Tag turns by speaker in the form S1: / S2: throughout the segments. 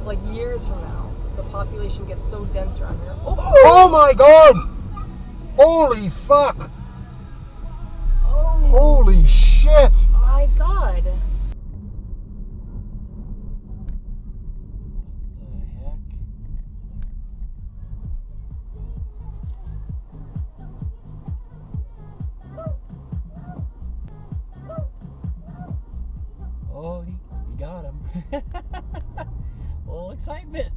S1: like years from now, the population gets so dense around here.
S2: Oh my God! Holy fuck!
S1: Oh.
S2: Holy shit!
S1: My God.
S3: Oh, he got him. Oh, excitement.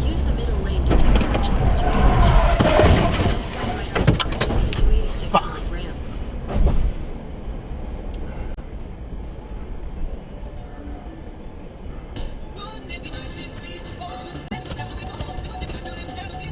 S4: Use the middle lane to take Virginia 286. Then slide right onto Virginia 286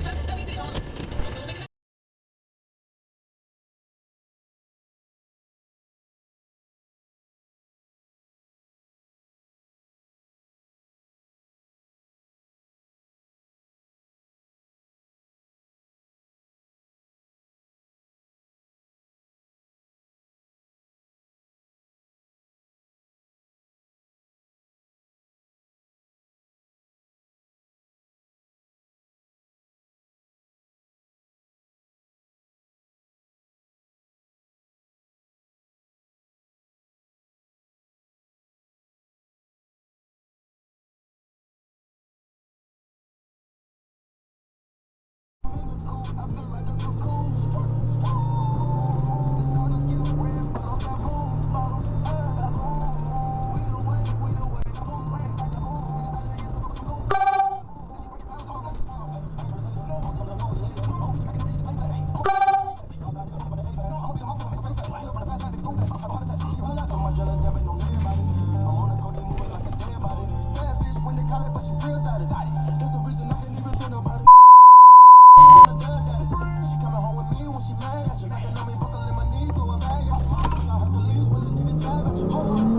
S4: North ramp.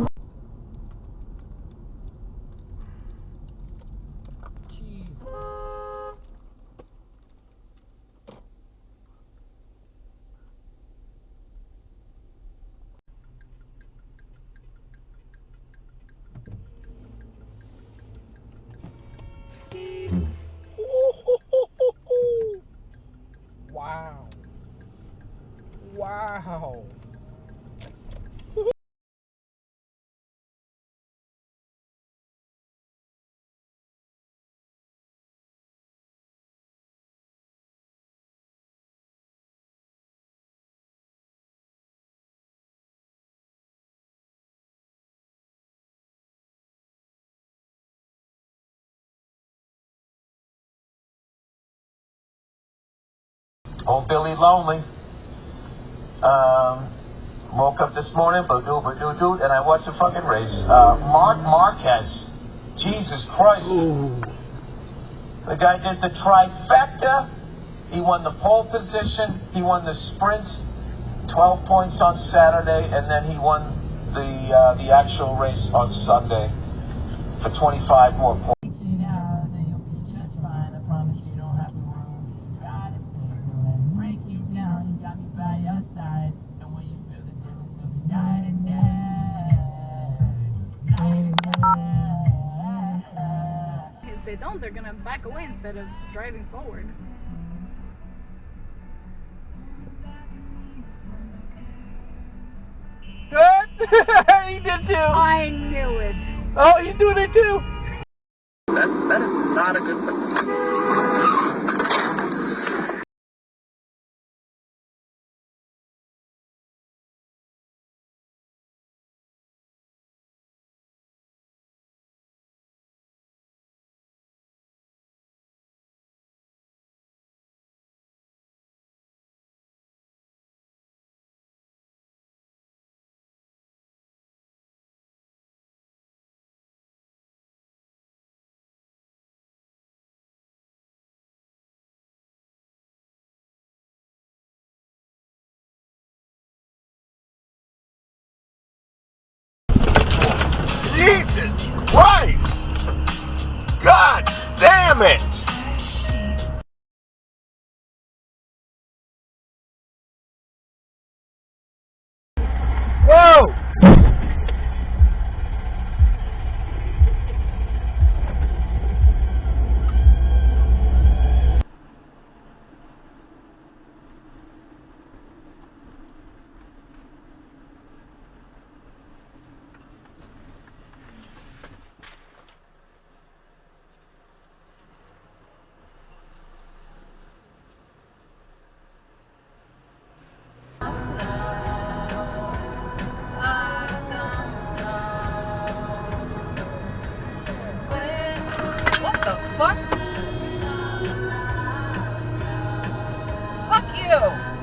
S3: Wow. Wow.
S5: Old Billy Lonely. Woke up this morning, and I watched the fucking race. Mark Marquez. Jesus Christ.
S2: Ooh.
S5: The guy did the trifecta. He won the pole position. He won the sprint. 12 points on Saturday, and then he won the actual race on Sunday for 25 more points.
S1: If they don't, they're gonna back away instead of driving forward.
S2: Good! He did too!
S1: I knew it.
S2: Oh, he's doing it too!
S5: That is not a good thing.
S2: Christ! God damn it! Whoa!
S1: What the fuck? Fuck you!